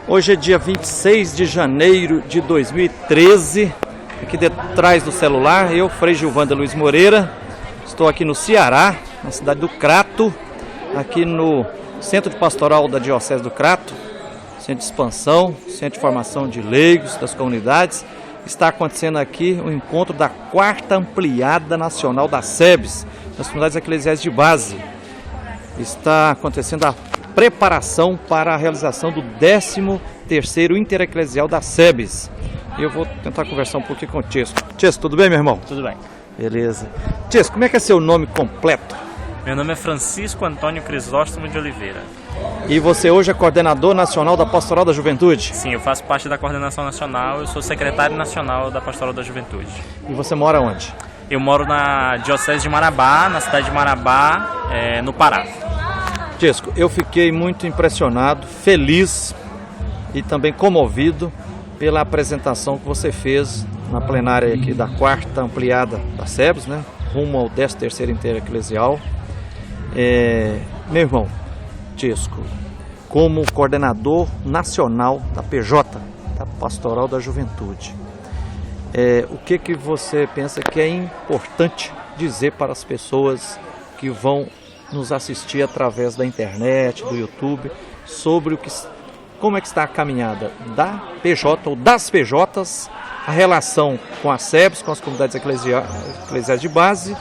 Hoje é dia 26 de janeiro de 2013, aqui detrás do celular, eu, Frei Gilvanda Luiz Moreira, estou aqui no Ceará, na cidade do Crato, aqui no Centro de Pastoral da Diocese do Crato, Centro de Expansão, Centro de Formação de Leigos das Comunidades. Está acontecendo aqui o encontro da 4ª Ampliada Nacional da SEBS, das Comunidades Eclesiais de Base. Está acontecendo a preparação para a realização do 13º Intereclesial da SEBS. E eu vou tentar conversar um pouquinho com o Tiesco. Tiesco, tudo bem, meu irmão? Tudo bem. Beleza. Tiesco, como é que é seu nome completo? Meu nome é Francisco Antônio Crisóstomo de Oliveira. E você hoje é coordenador nacional da Pastoral da Juventude? Sim, eu faço parte da coordenação nacional, eu sou secretário nacional da Pastoral da Juventude. E você mora onde? Eu moro na Diocese de Marabá, na cidade de Marabá, no Pará. Tiesco, eu fiquei muito impressionado, feliz e também comovido pela apresentação que você fez na plenária aqui da 4ª Ampliada da SEBS, né? Rumo ao 13º Intereclesial. Meu irmão, Tiesco, como coordenador nacional da PJ, da Pastoral da Juventude, o que você pensa que é importante dizer para as pessoas que vão nos assistir através da internet, do YouTube, sobre como é que está a caminhada da PJ ou das PJs, a relação com a SEBS, com as comunidades eclesiais de base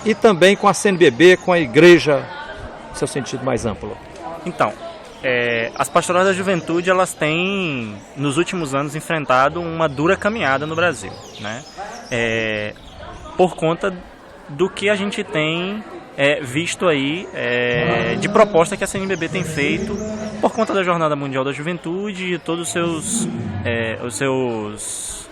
e também com a CNBB, com a igreja, no seu sentido mais amplo? Então, as pastorais da juventude, elas têm, nos últimos anos, enfrentado uma dura caminhada no Brasil, né? Por conta do que a gente tem visto aí de proposta que a CNBB tem feito por conta da Jornada Mundial da Juventude e todos os seus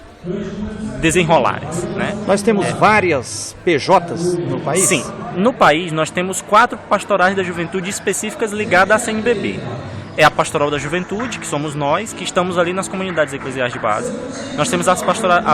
desenrolares, né? Nós temos várias PJs no país? Sim, no país nós temos 4 pastorais da juventude específicas ligadas à CNBB. É a Pastoral da Juventude, que somos nós, que estamos ali nas comunidades eclesiais de base. Nós temos a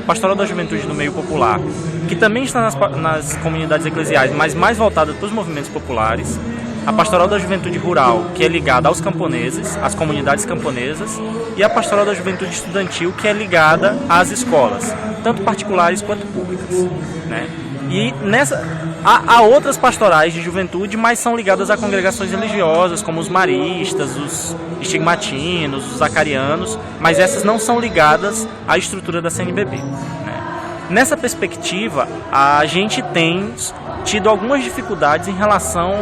Pastoral da Juventude no meio popular, que também está nas comunidades eclesiais, mas mais voltada para os movimentos populares. A Pastoral da Juventude Rural, que é ligada aos camponeses, às comunidades camponesas. E a Pastoral da Juventude Estudantil, que é ligada às escolas, tanto particulares quanto públicas, né? E há outras pastorais de juventude, mas são ligadas a congregações religiosas, como os maristas, os estigmatinos, os zacarianos, mas essas não são ligadas à estrutura da CNBB, né? Nessa perspectiva, a gente tem tido algumas dificuldades em relação,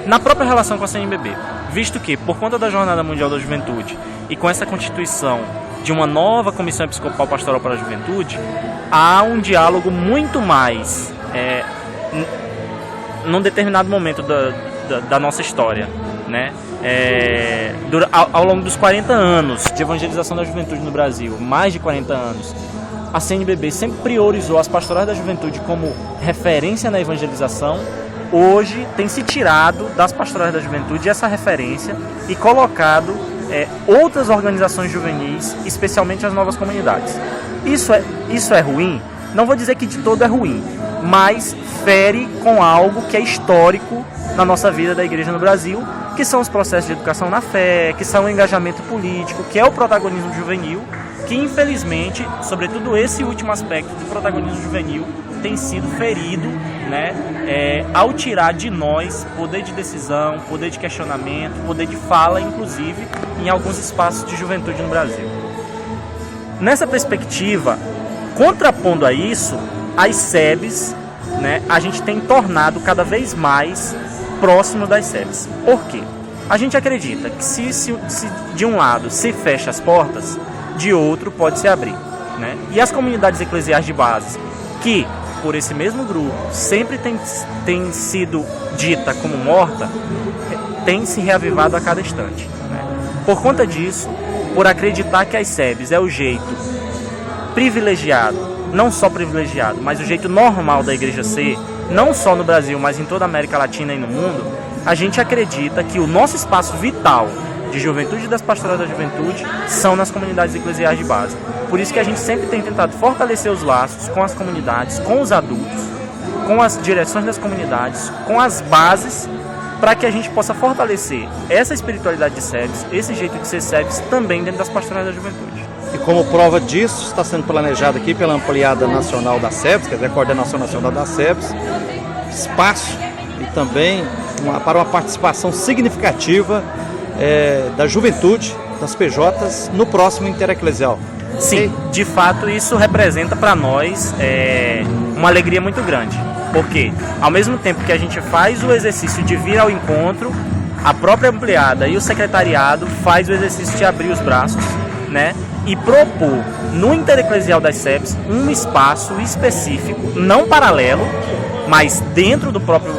na própria relação com a CNBB, visto que, por conta da Jornada Mundial da Juventude e com essa constituição de uma nova Comissão Episcopal Pastoral para a Juventude, há um diálogo muito mais, num determinado momento da nossa história, né? Ao longo dos 40 anos de evangelização da juventude no Brasil, mais de 40 anos, a CNBB sempre priorizou as pastorais da juventude como referência na evangelização. Hoje tem se tirado das pastorais da juventude essa referência e colocado outras organizações juvenis, especialmente as novas comunidades. Isso é ruim? Não vou dizer que de todo é ruim, mas fere com algo que é histórico na nossa vida da igreja no Brasil, que são os processos de educação na fé, que são o engajamento político, que é o protagonismo juvenil, que infelizmente, sobretudo esse último aspecto do protagonismo juvenil, tem sido ferido, né, ao tirar de nós poder de decisão, poder de questionamento, poder de fala, inclusive, em alguns espaços de juventude no Brasil. Nessa perspectiva, contrapondo a isso, as SEBs, né, a gente tem tornado cada vez mais próximo das SEBs. Por quê? A gente acredita que se de um lado se fecha as portas, de outro pode se abrir, né? E as comunidades eclesiais de base, que por esse mesmo grupo sempre tem sido dita como morta, tem se reavivado a cada instante, né? Por conta disso, por acreditar que as SEBs é o jeito privilegiado, não só privilegiado, mas o jeito normal da igreja ser, não só no Brasil, mas em toda a América Latina e no mundo, a gente acredita que o nosso espaço vital de juventude e das pastorais da juventude são nas comunidades eclesiais de base. Por isso que a gente sempre tem tentado fortalecer os laços com as comunidades, com os adultos, com as direções das comunidades, com as bases para que a gente possa fortalecer essa espiritualidade de SEBS, esse jeito de ser SEBS também dentro das pastorais da juventude. E como prova disso, está sendo planejado aqui pela Ampliada Nacional da SEBS, quer dizer, a Coordenação Nacional da SEBS, espaço e também para uma participação significativa da juventude, das PJs, no próximo Intereclesial. Sim, de fato isso representa para nós uma alegria muito grande, porque ao mesmo tempo que a gente faz o exercício de vir ao encontro, a própria Ampliada e o secretariado faz o exercício de abrir os braços, né, e propor no Intereclesial das SEBS um espaço específico, não paralelo, mas dentro do próprio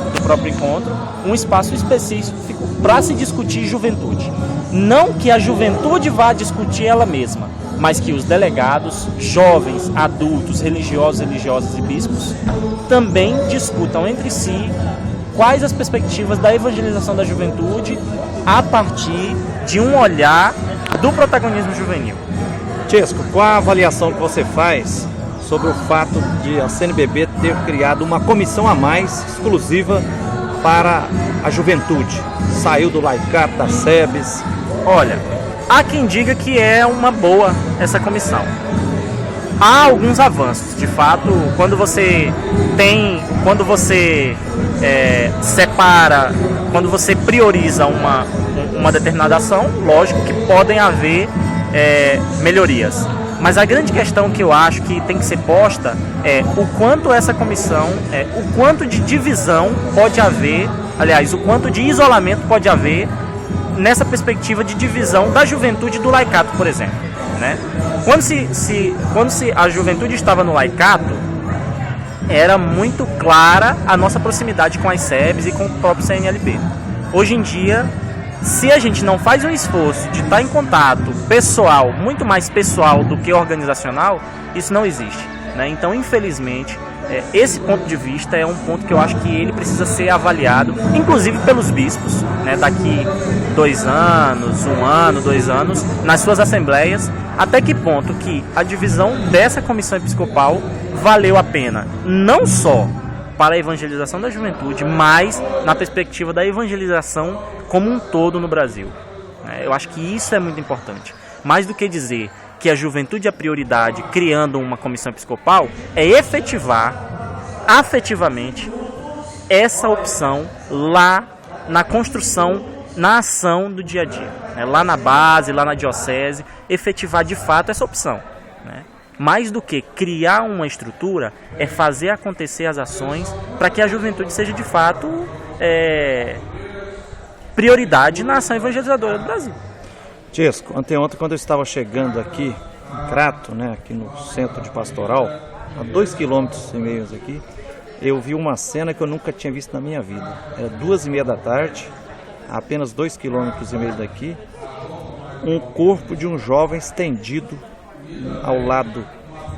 encontro, um espaço específico para se discutir juventude. Não que a juventude vá discutir ela mesma, mas que os delegados, jovens, adultos, religiosos, religiosas e bispos também discutam entre si quais as perspectivas da evangelização da juventude a partir de um olhar do protagonismo juvenil. Chesco, qual a avaliação que você faz sobre o fato de a CNBB ter criado uma comissão a mais exclusiva para a juventude? Saiu do laicato, da SEBS. Olha, há quem diga que é uma boa essa comissão. Há alguns avanços, de fato, quando você separa, quando você prioriza uma determinada ação, lógico que podem haver melhorias. Mas a grande questão que eu acho que tem que ser posta é o quanto essa comissão, o quanto de divisão pode haver, aliás, o quanto de isolamento pode haver nessa perspectiva de divisão da juventude do laicato, por exemplo, né? Quando a juventude estava no laicato, era muito clara a nossa proximidade com as SEBs e com o próprio CNLP. Hoje em dia, se a gente não faz um esforço de estar em contato pessoal, muito mais pessoal do que organizacional, isso não existe, né? Então, infelizmente, esse ponto de vista é um ponto que eu acho que ele precisa ser avaliado, inclusive pelos bispos, né? Daqui 2 anos, 1 ano, 2 anos, nas suas assembleias, até que ponto que a divisão dessa comissão episcopal valeu a pena, não só para a evangelização da juventude, mas na perspectiva da evangelização como um todo no Brasil. Eu acho que isso é muito importante. Mais do que dizer que a juventude é a prioridade criando uma comissão episcopal, é efetivar afetivamente essa opção lá na construção, na ação do dia a dia, né? Lá na base, lá na diocese, efetivar de fato essa opção, né? Mais do que criar uma estrutura, é fazer acontecer as ações para que a juventude seja de fato prioridade na ação evangelizadora do Brasil. Chesco, anteontem, quando eu estava chegando aqui em Crato, né, aqui no centro de Pastoral, a 2,5 km aqui, eu vi uma cena que eu nunca tinha visto na minha vida. Era 2h30 da tarde, a apenas 2,5 km daqui, um corpo de um jovem estendido ao lado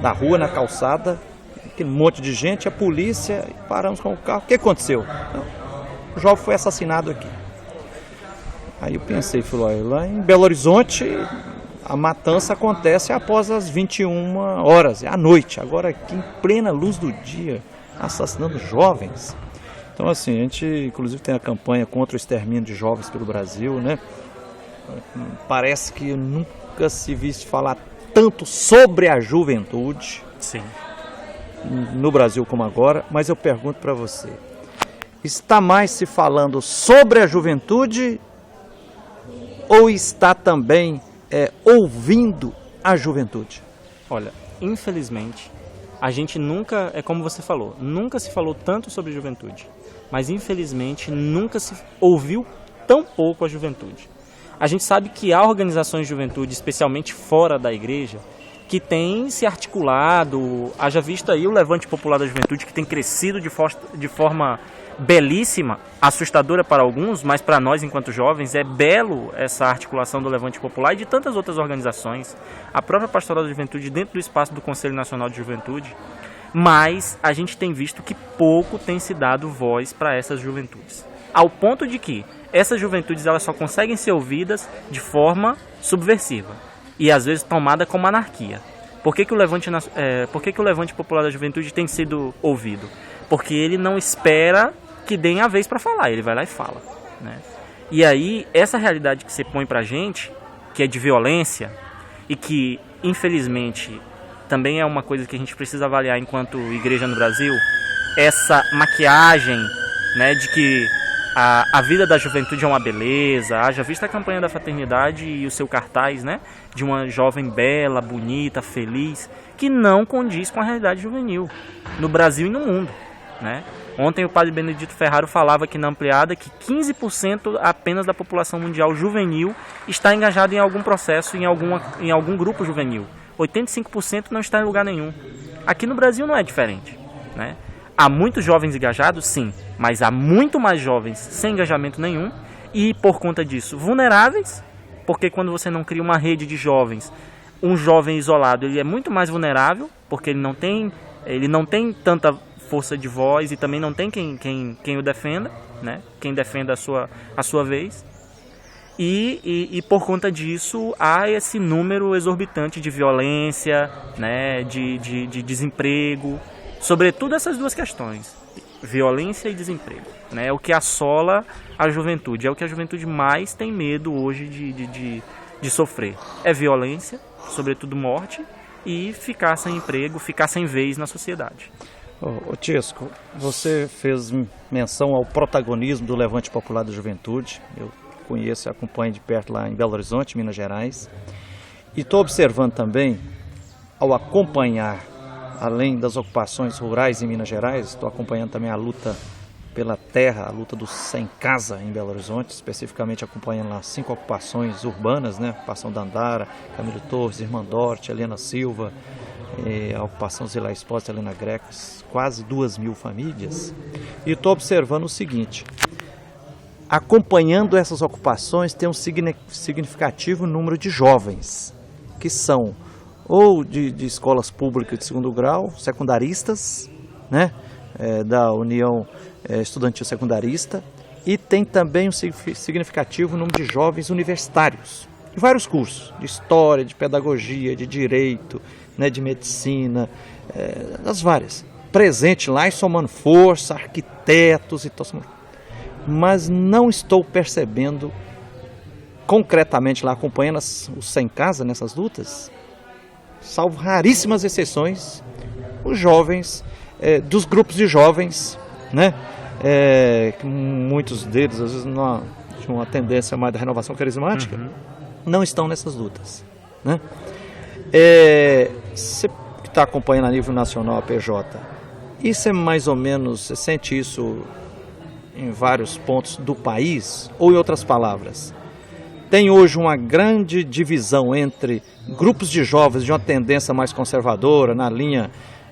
da rua, na calçada, aquele monte de gente, a polícia, paramos com o carro. O que aconteceu? Não, o jovem foi assassinado aqui. Aí eu pensei, falei, lá em Belo Horizonte a matança acontece após as 21 horas, é à noite. Agora aqui em plena luz do dia, assassinando jovens. Então assim, a gente inclusive tem a campanha contra o extermínio de jovens pelo Brasil, né? Parece que nunca se viste falar tanto sobre a juventude. Sim. No Brasil como agora, mas eu pergunto para você, está mais se falando sobre a juventude ou está também ouvindo a juventude? Olha, infelizmente, a gente nunca, é como você falou, nunca se falou tanto sobre juventude, mas infelizmente nunca se ouviu tão pouco a juventude. A gente sabe que há organizações de juventude, especialmente fora da igreja, que têm se articulado, haja visto aí o Levante Popular da Juventude, que tem crescido de forma belíssima, assustadora para alguns, mas para nós, enquanto jovens, é belo essa articulação do Levante Popular e de tantas outras organizações, a própria Pastoral da Juventude dentro do espaço do Conselho Nacional de Juventude, mas a gente tem visto que pouco tem se dado voz para essas juventudes, ao ponto de que essas juventudes elas só conseguem ser ouvidas de forma subversiva e às vezes tomada como anarquia. Por que o Levante Popular da Juventude tem sido ouvido? Porque ele não espera que deem a vez para falar, ele vai lá e fala, né? E aí, essa realidade que você põe pra gente, que é de violência, e que, infelizmente, também é uma coisa que a gente precisa avaliar enquanto igreja no Brasil, essa maquiagem, né, de que a vida da juventude é uma beleza, haja vista a campanha da fraternidade e o seu cartaz, né, de uma jovem bela, bonita, feliz, que não condiz com a realidade juvenil, no Brasil e no mundo, né? Ontem o padre Benedito Ferraro falava aqui na ampliada que 15% apenas da população mundial juvenil está engajado em algum processo, em algum grupo juvenil. 85% não está em lugar nenhum. Aqui no Brasil não é diferente, né? Há muitos jovens engajados, sim, mas há muito mais jovens sem engajamento nenhum e, por conta disso, vulneráveis, porque quando você não cria uma rede de jovens, um jovem isolado ele é muito mais vulnerável, porque ele não tem tanta força de voz e também não tem quem o defenda, né? Quem defenda a sua vez. E por conta disso há esse número exorbitante de violência, né? de desemprego, sobretudo essas duas questões, violência e desemprego, né? É o que assola a juventude, é o que a juventude mais tem medo hoje de sofrer. É violência, sobretudo morte, e ficar sem emprego, ficar sem vez na sociedade. Ô Tisco, você fez menção ao protagonismo do Levante Popular da Juventude. Eu conheço e acompanho de perto lá em Belo Horizonte, Minas Gerais. E estou observando também, ao acompanhar, além das ocupações rurais em Minas Gerais, estou acompanhando também a luta pela terra, a luta dos sem casa em Belo Horizonte, especificamente acompanhando lá 5 ocupações urbanas, né? Ocupação da Andara, Camilo Torres, Irmandorte, Helena Silva, a ocupação Zila Espósito, Helena Greco, quase 2.000 famílias. E estou observando o seguinte: acompanhando essas ocupações tem um significativo número de jovens que são ou de escolas públicas de segundo grau, secundaristas, né, da União Estudantil Secundarista, e tem também um significativo número de jovens universitários, de vários cursos, de história, de pedagogia, de direito, né, de medicina, das várias, presente lá e somando força, arquitetos e tal, mas não estou percebendo concretamente lá, acompanhando os sem casa nessas lutas, salvo raríssimas exceções, os jovens, dos grupos de jovens, né, muitos deles, às vezes, de uma tendência mais da renovação carismática, não estão nessas lutas, né? Você que está acompanhando a nível nacional a PJ, isso é mais ou menos, você sente isso em vários pontos do país? Ou, em outras palavras, tem hoje uma grande divisão entre grupos de jovens de uma tendência mais conservadora, na linha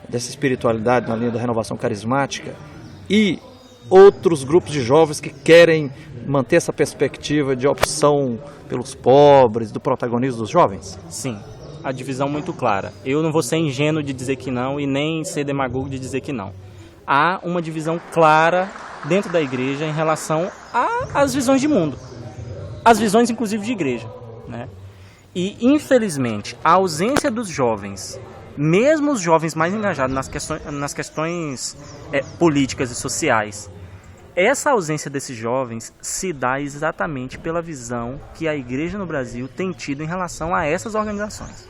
dessa espiritualidade, na linha da renovação carismática, e outros grupos de jovens que querem manter essa perspectiva de opção pelos pobres, do protagonismo dos jovens? Sim, a divisão muito clara. Eu não vou ser ingênuo de dizer que não e nem ser demagogo de dizer que não. Há uma divisão clara dentro da igreja em relação às visões de mundo, as visões inclusive de igreja, né? E infelizmente a ausência dos jovens, mesmo os jovens mais engajados nas questões políticas e sociais, essa ausência desses jovens se dá exatamente pela visão que a igreja no Brasil tem tido em relação a essas organizações.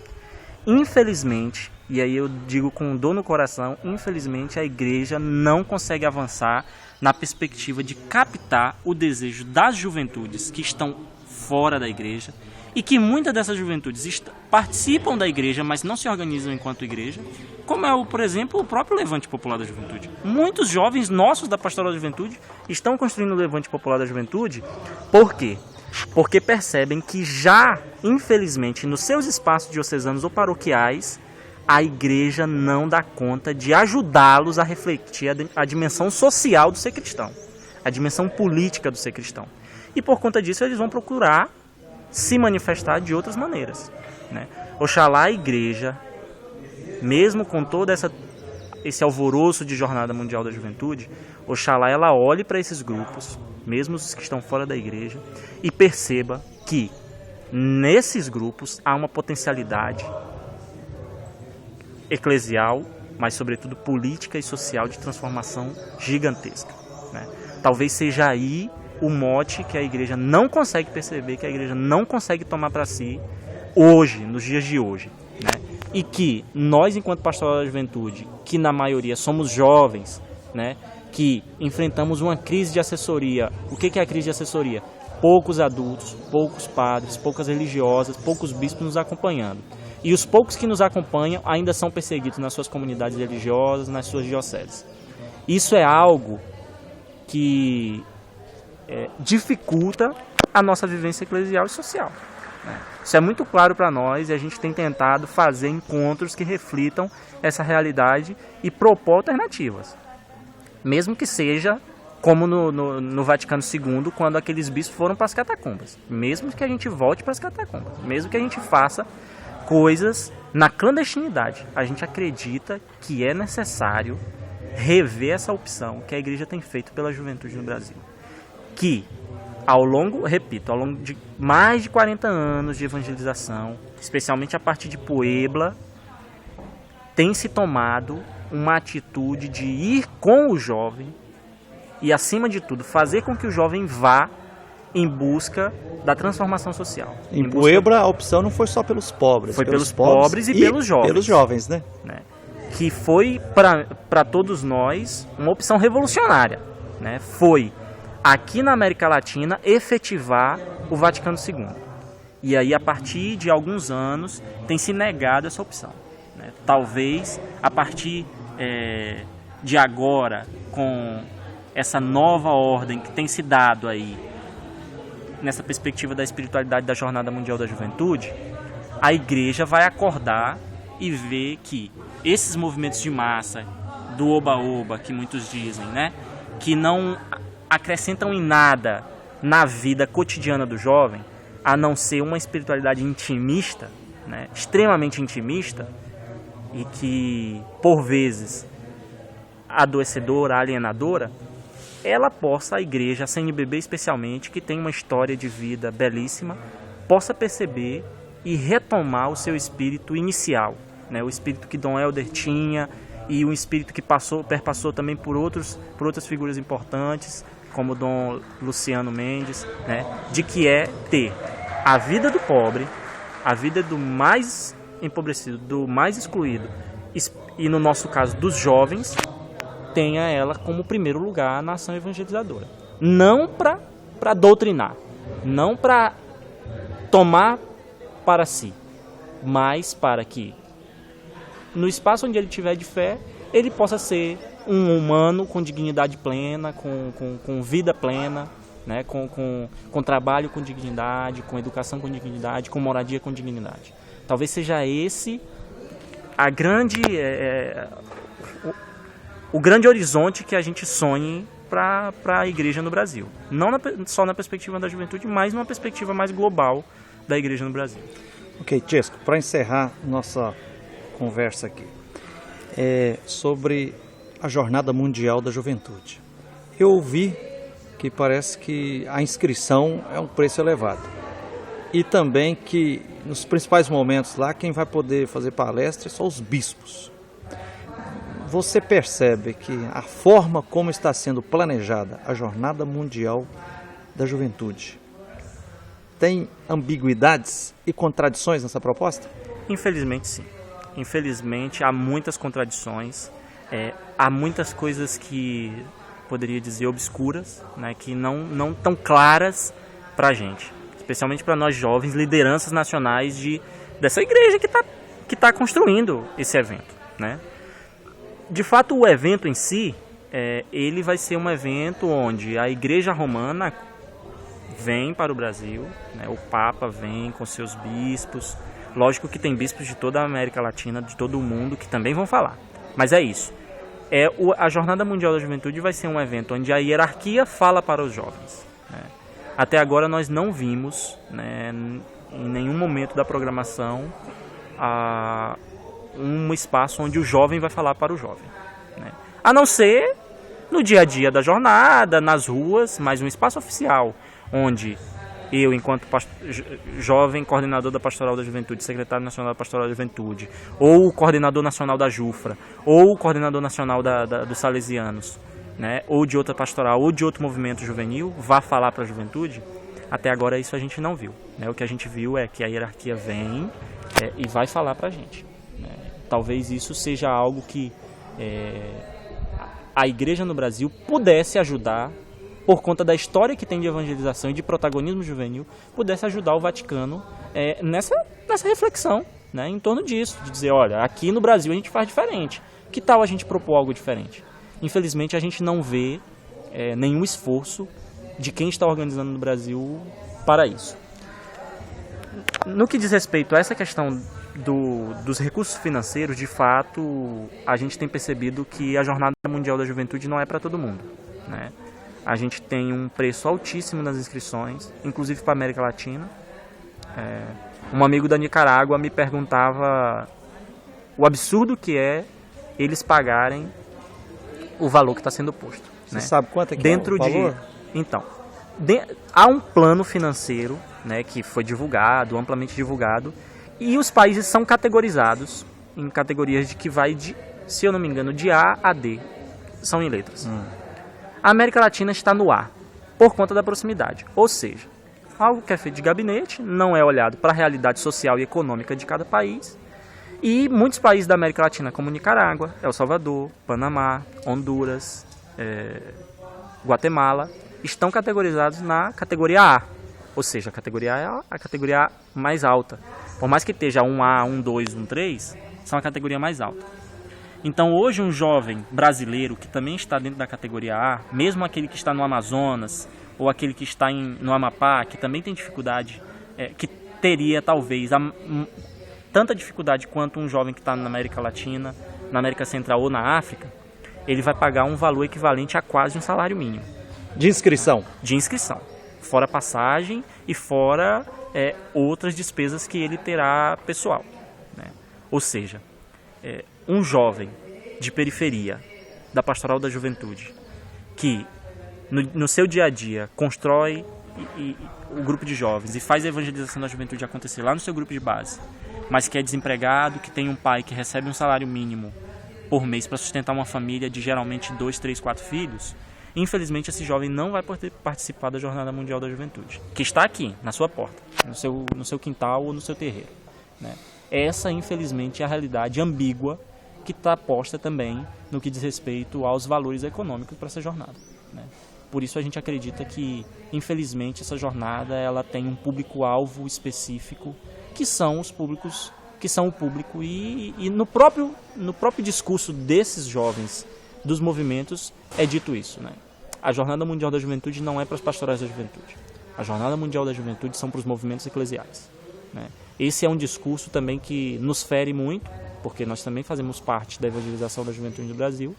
Infelizmente, e aí eu digo com dor no coração, infelizmente a igreja não consegue avançar na perspectiva de captar o desejo das juventudes que estão fora da igreja e que muitas dessas juventudes participam da igreja, mas não se organizam enquanto igreja, como é, por exemplo, o próprio Levante Popular da Juventude. Muitos jovens nossos da Pastoral da Juventude estão construindo o Levante Popular da Juventude. Por quê? Porque percebem que já, infelizmente, nos seus espaços diocesanos ou paroquiais, a igreja não dá conta de ajudá-los a refletir a dimensão social do ser cristão, a dimensão política do ser cristão. E por conta disso eles vão procurar se manifestar de outras maneiras, né? Oxalá a igreja, mesmo com todo esse alvoroço de Jornada Mundial da Juventude, oxalá ela olhe para esses grupos, mesmo os que estão fora da igreja, e perceba que nesses grupos há uma potencialidade eclesial, mas sobretudo política e social de transformação gigantesca, né? Talvez seja aí o mote que a igreja não consegue perceber, que a igreja não consegue tomar para si hoje, nos dias de hoje, né? E que nós, enquanto pastoral da juventude, que na maioria somos jovens, né, que enfrentamos uma crise de assessoria. O que é a crise de assessoria? Poucos adultos, poucos padres, poucas religiosas, poucos bispos nos acompanhando. E os poucos que nos acompanham ainda são perseguidos nas suas comunidades religiosas, nas suas dioceses. Isso é algo que dificulta a nossa vivência eclesial e social, né? Isso é muito claro para nós e a gente tem tentado fazer encontros que reflitam essa realidade e propor alternativas. Mesmo que seja como no Vaticano II, quando aqueles bispos foram para as catacumbas. Mesmo que a gente volte para as catacumbas. Mesmo que a gente faça coisas na clandestinidade. A gente acredita que é necessário rever essa opção que a igreja tem feito pela juventude no Brasil. Que, ao longo de mais de 40 anos de evangelização, especialmente a partir de Puebla, tem se tomado uma atitude de ir com o jovem e, acima de tudo, fazer com que o jovem vá em busca da transformação social. Em Puebla, a opção não foi só pelos pobres. Foi pelos pobres e pelos jovens. Pelos jovens, né? Que foi, para todos nós, uma opção revolucionária, né? Foi, aqui na América Latina, efetivar o Vaticano II. E aí, a partir de alguns anos, tem se negado essa opção, né? Talvez, a partir de agora, com essa nova ordem que tem se dado aí, nessa perspectiva da espiritualidade da Jornada Mundial da Juventude, a igreja vai acordar e ver que esses movimentos de massa, do oba-oba, que muitos dizem, né, que não acrescentam em nada na vida cotidiana do jovem, a não ser uma espiritualidade intimista, né, extremamente intimista, e que, por vezes, adoecedora, alienadora, ela possa, a igreja, a CNBB especialmente, que tem uma história de vida belíssima, possa perceber e retomar o seu espírito inicial, né? O espírito que Dom Helder tinha e um espírito que perpassou também por outras figuras importantes, como Dom Luciano Mendes, né? De que é ter a vida do pobre, a vida do mais empobrecido, do mais excluído, e no nosso caso dos jovens, tenha ela como primeiro lugar na ação evangelizadora. Não para doutrinar, não para tomar para si, mas para que, no espaço onde ele tiver de fé, ele possa ser um humano com dignidade plena, com vida plena, né? com trabalho com dignidade, com educação com dignidade, com moradia com dignidade. Talvez seja esse o grande horizonte que a gente sonhe para a igreja no Brasil. Não só na perspectiva da juventude, mas numa perspectiva mais global da igreja no Brasil. Ok, Chesco, para encerrar nossa conversa aqui, sobre a Jornada Mundial da Juventude. Eu ouvi que parece que a inscrição é um preço elevado. E também que nos principais momentos lá, quem vai poder fazer palestra são os bispos. Você percebe que a forma como está sendo planejada a Jornada Mundial da Juventude tem ambiguidades e contradições nessa proposta? Infelizmente, sim. Infelizmente, há muitas contradições, há muitas coisas que, poderia dizer, obscuras, né, que não tão claras para a gente. Especialmente para nós jovens, lideranças nacionais dessa igreja que tá construindo esse evento, né? De fato, o evento em si, ele vai ser um evento onde a Igreja Romana vem para o Brasil, né? O Papa vem com seus bispos. Lógico que tem bispos de toda a América Latina, de todo o mundo, que também vão falar. Mas é isso. A Jornada Mundial da Juventude vai ser um evento onde a hierarquia fala para os jovens, né? Até agora nós não vimos, né, em nenhum momento da programação um espaço onde o jovem vai falar para o jovem, né? A não ser no dia a dia da jornada, nas ruas, mas um espaço oficial, onde eu, enquanto jovem coordenador da Pastoral da Juventude, secretário nacional da Pastoral da Juventude, ou o coordenador nacional da JUFRA, ou o coordenador nacional dos Salesianos, né, ou de outra pastoral, ou de outro movimento juvenil, vá falar para a juventude, até agora isso a gente não viu. Né? O que a gente viu é que a hierarquia vem e vai falar para a gente. Né? Talvez isso seja algo que a igreja no Brasil pudesse ajudar, por conta da história que tem de evangelização e de protagonismo juvenil, pudesse ajudar o Vaticano nessa reflexão, né, em torno disso, de dizer, olha, aqui no Brasil a gente faz diferente, que tal a gente propor algo diferente? Infelizmente a gente não vê nenhum esforço de quem está organizando no Brasil para isso. No que diz respeito a essa questão dos recursos financeiros, de fato, a gente tem percebido que a Jornada Mundial da Juventude não é para todo mundo, né? A gente tem um preço altíssimo nas inscrições, inclusive para a América Latina. Um amigo da Nicarágua me perguntava o absurdo que é eles pagarem o valor que está sendo posto. Você né? sabe quanto é que Dentro é o valor? Então, há um plano financeiro, né, que foi divulgado, amplamente divulgado, e os países são categorizados em categorias de que vai de, se eu não me engano, de A a D. São em letras. A América Latina está no A, por conta da proximidade. Ou seja, algo que é feito de gabinete, não é olhado para a realidade social e econômica de cada país. E muitos países da América Latina, como Nicarágua, El Salvador, Panamá, Honduras, Guatemala, estão categorizados na categoria A. Ou seja, a categoria A é a categoria mais alta. Por mais que esteja 1A, 1-2, 1-3, são a categoria mais alta. Então hoje um jovem brasileiro que também está dentro da categoria A, mesmo aquele que está no Amazonas ou aquele que está no Amapá, que também tem dificuldade, que teria talvez tanta dificuldade quanto um jovem que está na América Latina, na América Central ou na África, ele vai pagar um valor equivalente a quase um salário mínimo. De inscrição? De inscrição. Fora passagem e fora outras despesas que ele terá pessoal. Né? Ou seja, um jovem de periferia da Pastoral da Juventude que no seu dia a dia constrói o grupo de jovens e faz a evangelização da juventude acontecer lá no seu grupo de base, mas que é desempregado, que tem um pai que recebe um salário mínimo por mês para sustentar uma família de geralmente 2, 3, 4 filhos, infelizmente esse jovem não vai poder participar da Jornada Mundial da Juventude, que está aqui, na sua porta, no seu quintal ou no seu terreiro. Né? Essa, infelizmente, é a realidade ambígua que está posta também no que diz respeito aos valores econômicos para essa jornada. Né? Por isso a gente acredita que, infelizmente, essa jornada ela tem um público-alvo específico, que são os públicos, que são o público, e no próprio discurso desses jovens, dos movimentos, é dito isso. Né? A Jornada Mundial da Juventude não é para os pastorais da juventude. A Jornada Mundial da Juventude são para os movimentos eclesiais. Né? Esse é um discurso também que nos fere muito, porque nós também fazemos parte da evangelização da juventude no Brasil,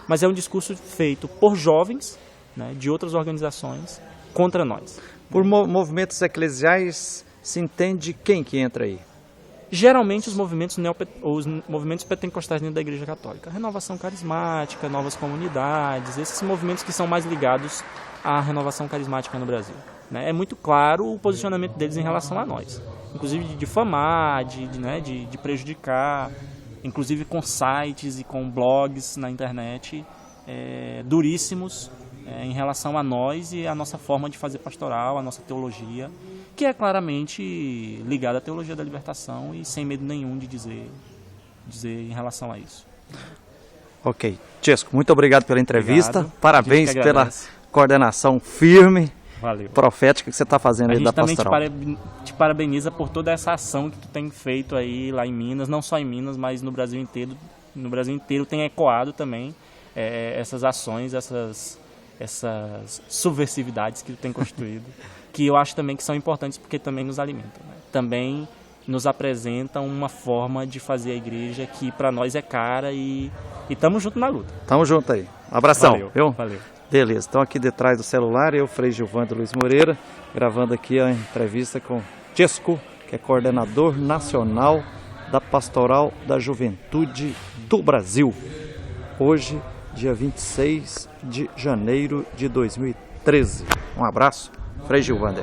mas é um discurso feito por jovens, né, de outras organizações contra nós. Por movimentos eclesiais, se entende quem que entra aí? Geralmente os movimentos pentecostais dentro da Igreja Católica. Renovação carismática, novas comunidades, esses movimentos que são mais ligados à renovação carismática no Brasil. Né? É muito claro o posicionamento deles em relação a nós. Inclusive de difamar, de prejudicar, inclusive com sites e com blogs na internet duríssimos em relação a nós e a nossa forma de fazer pastoral, a nossa teologia, que é claramente ligada à teologia da libertação e sem medo nenhum de dizer em relação a isso. Ok. Chesco, muito obrigado pela entrevista. Obrigado. Parabéns pela coordenação firme, valeu, profética que você está fazendo aí da pastoral. A gente também te parabeniza por toda essa ação que tu tem feito aí lá em Minas, não só em Minas, mas no Brasil inteiro. No Brasil inteiro tem ecoado também essas ações, essas subversividades que tu tem construído, que eu acho também que são importantes porque também nos alimentam. Né? Também nos apresentam uma forma de fazer a igreja que para nós é cara e estamos juntos na luta. Tamo junto aí. Um abração. Valeu, viu? Valeu. Beleza, então aqui detrás do celular, eu, Frei Gilvando Luiz Moreira, gravando aqui a entrevista com Chesco, que é coordenador nacional da Pastoral da Juventude do Brasil. Hoje, dia 26 de janeiro de 2013. Um abraço, Frei Gilvando.